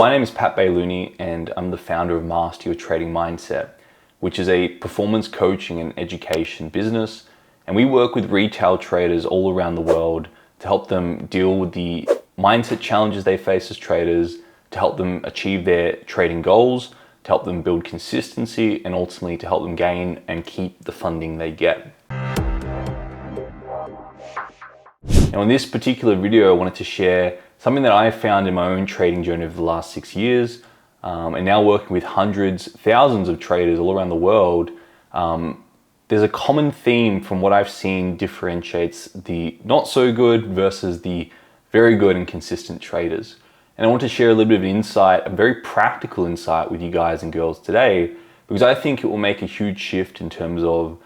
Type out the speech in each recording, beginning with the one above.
My name is Pat Baylooney and I'm the founder of Master Your Trading Mindset, which is a performance coaching and education business. And we work with retail traders all around the world to help them deal with the mindset challenges they face as traders, to help them achieve their trading goals, to help them build consistency, and ultimately to help them gain and keep the funding they get. Now in this particular video, I wanted to share something that I found in my own trading journey over the last 6 years, and now working with hundreds, thousands of traders all around the world. There's a common theme from what I've seen differentiates the not so good versus the very good and consistent traders. And I want to share a little bit of insight, a very practical insight with you guys and girls today, because I think it will make a huge shift in terms of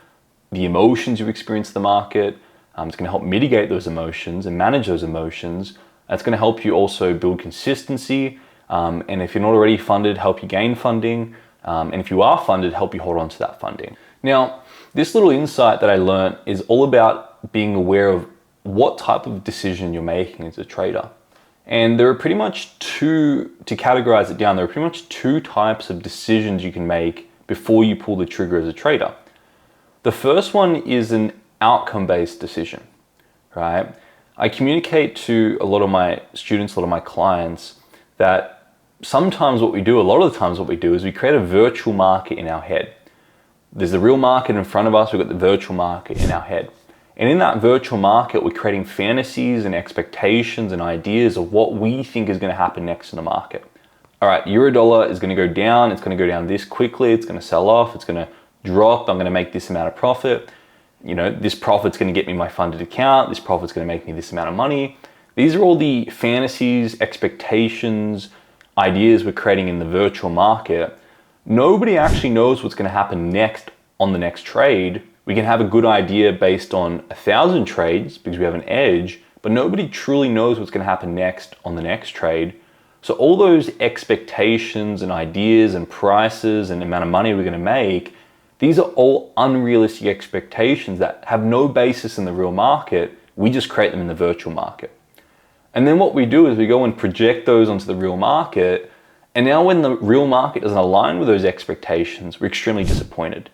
the emotions you experience in the market. It's going to help mitigate those emotions and manage those emotions. It's going to help you also build consistency. And if you're not already funded, help you gain funding. And if you are funded, help you hold on to that funding. Now, this little insight that I learned is all about being aware of what type of decision you're making as a trader. And there are pretty much to categorize it down, there are pretty much two types of decisions you can make before you pull the trigger as a trader. The first one is an outcome-based decision, right? I communicate to a lot of my students, a lot of my clients, that sometimes what we do, a lot of the times what we do is we create a virtual market in our head. There's the real market in front of us, we've got the virtual market in our head. And in that virtual market, we're creating fantasies and expectations and ideas of what we think is going to happen next in the market. All right, euro dollar is going to go down, it's going to go down this quickly, it's going to sell off, it's going to drop, I'm going to make this amount of profit. You know, this profit's going to get me my funded account, this profit's going to make me this amount of money. These are all the fantasies, expectations, ideas we're creating in the virtual market. Nobody actually knows what's going to happen next on the next trade. We can have a good idea based on 1,000 trades because we have an edge, but nobody truly knows what's going to happen next on the next trade. So all those expectations and ideas and prices and the amount of money we're going to make, these are all unrealistic expectations that have no basis in the real market. We just create them in the virtual market. And then what we do is we go and project those onto the real market. And now when the real market doesn't align with those expectations, we're extremely disappointed.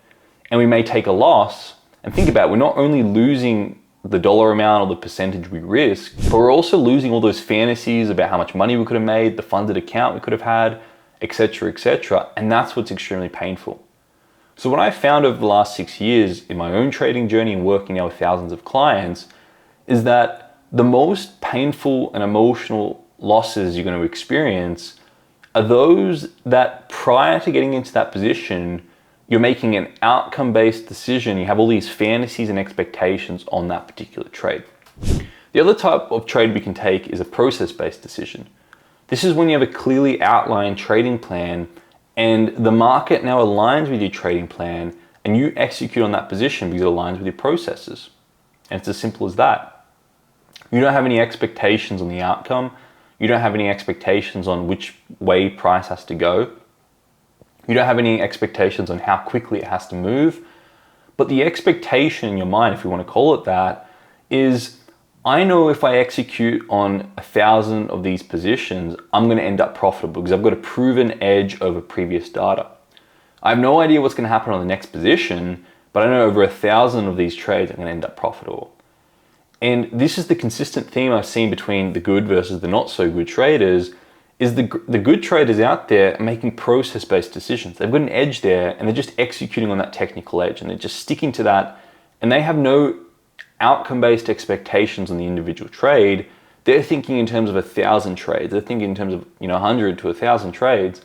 And we may take a loss. And think about it, we're not only losing the dollar amount or the percentage we risk, but we're also losing all those fantasies about how much money we could have made, the funded account we could have had, etc., etc. And that's what's extremely painful. So what I found over the last 6 years in my own trading journey and working now with thousands of clients is that the most painful and emotional losses you're going to experience are those that prior to getting into that position, you're making an outcome-based decision. You have all these fantasies and expectations on that particular trade. The other type of trade we can take is a process-based decision. This is when you have a clearly outlined trading plan and the market now aligns with your trading plan and you execute on that position because it aligns with your processes. And it's as simple as that. You don't have any expectations on the outcome. You don't have any expectations on which way price has to go. You don't have any expectations on how quickly it has to move. But the expectation in your mind, if you want to call it that, is I know if I execute on 1,000 of these positions, I'm going to end up profitable because I've got a proven edge over previous data. I have no idea what's going to happen on the next position, but I know over 1,000 of these trades I'm going to end up profitable. And this is the consistent theme I've seen between the good versus the not so good traders, is the good traders out there are making process-based decisions. They've got an edge there and they're just executing on that technical edge and they're just sticking to that, and they have no outcome-based expectations on the individual trade. They're thinking in terms of 1,000 trades. They're thinking in terms of 100 to 1,000 trades.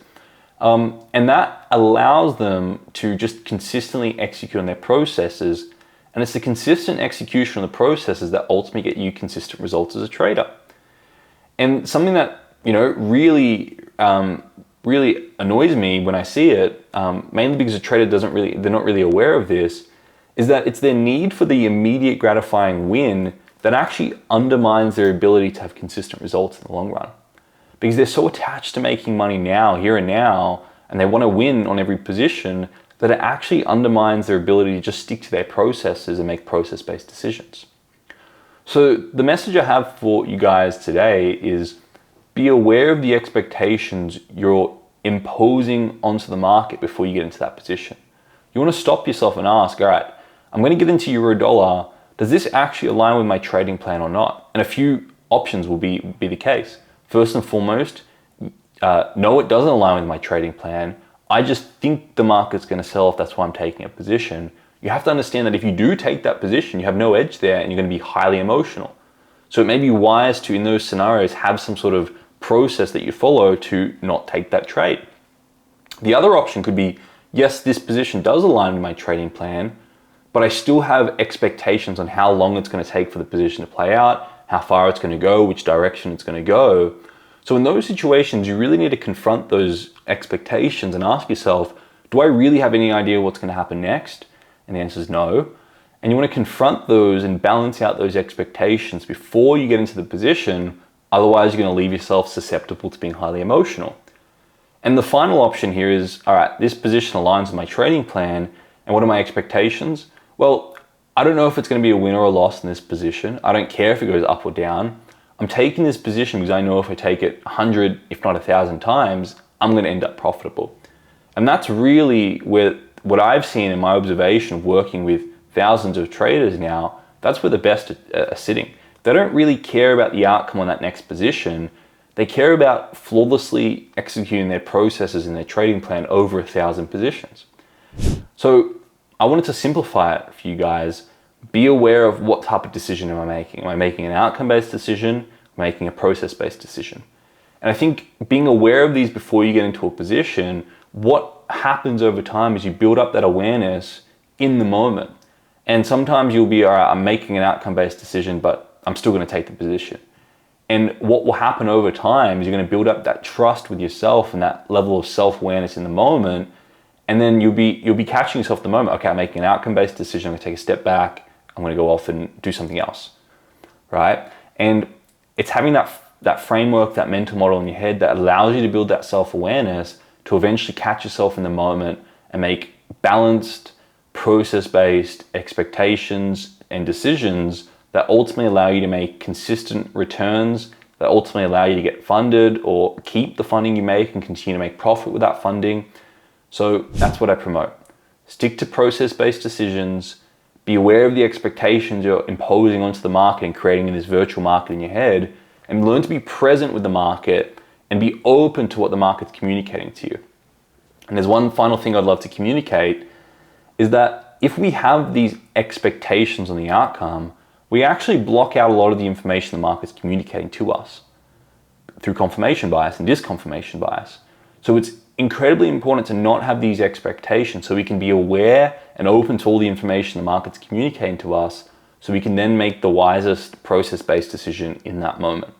And that allows them to just consistently execute on their processes. And it's the consistent execution of the processes that ultimately get you consistent results as a trader. And something that really annoys me when I see it, mainly because a trader they're not really aware of this, is that it's their need for the immediate gratifying win that actually undermines their ability to have consistent results in the long run. Because they're so attached to making money now, here and now, and they want to win on every position, that it actually undermines their ability to just stick to their processes and make process-based decisions. So the message I have for you guys today is be aware of the expectations you're imposing onto the market before you get into that position. You want to stop yourself and ask, all right, I'm going to get into euro dollar. Does this actually align with my trading plan or not? And a few options will be the case. First and foremost, no, it doesn't align with my trading plan. I just think the market's going to sell if that's why I'm taking a position. You have to understand that if you do take that position, you have no edge there and you're going to be highly emotional. So it may be wise to, in those scenarios, have some sort of process that you follow to not take that trade. The other option could be, yes, this position does align with my trading plan, but I still have expectations on how long it's going to take for the position to play out, how far it's going to go, which direction it's going to go. So in those situations, you really need to confront those expectations and ask yourself, do I really have any idea what's going to happen next? And the answer is no. And you want to confront those and balance out those expectations before you get into the position. Otherwise, you're going to leave yourself susceptible to being highly emotional. And the final option here is, all right, this position aligns with my trading plan. And what are my expectations? Well, I don't know if it's going to be a win or a loss in this position. I don't care if it goes up or down. I'm taking this position because I know if I take it 100, if not 1,000 times, I'm going to end up profitable. And that's really what I've seen in my observation of working with thousands of traders now. That's where the best are sitting. They don't really care about the outcome on that next position. They care about flawlessly executing their processes and their trading plan over 1,000 positions. So I wanted to simplify it for you guys. Be aware of what type of decision am I making. Am I making an outcome-based decision? Am I making a process-based decision? And I think being aware of these before you get into a position, what happens over time is you build up that awareness in the moment. And sometimes you'll be, all right, I'm making an outcome-based decision, but I'm still going to take the position. And what will happen over time is you're going to build up that trust with yourself and that level of self-awareness in the moment. And then you'll be catching yourself at the moment. Okay, I'm making an outcome-based decision. I'm going to take a step back. I'm going to go off and do something else, right? And it's having that framework, that mental model in your head that allows you to build that self-awareness to eventually catch yourself in the moment and make balanced, process-based expectations and decisions that ultimately allow you to make consistent returns, that ultimately allow you to get funded or keep the funding you make and continue to make profit with that funding. So that's what I promote. Stick to process-based decisions, be aware of the expectations you're imposing onto the market and creating this virtual market in your head, and learn to be present with the market and be open to what the market's communicating to you. And there's one final thing I'd love to communicate is that if we have these expectations on the outcome, we actually block out a lot of the information the market's communicating to us through confirmation bias and disconfirmation bias. So it's incredibly important to not have these expectations so we can be aware and open to all the information the market's communicating to us so we can then make the wisest process-based decision in that moment.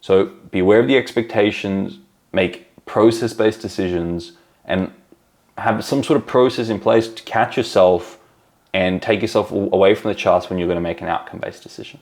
So be aware of the expectations, make process-based decisions, and have some sort of process in place to catch yourself and take yourself away from the charts when you're going to make an outcome-based decision.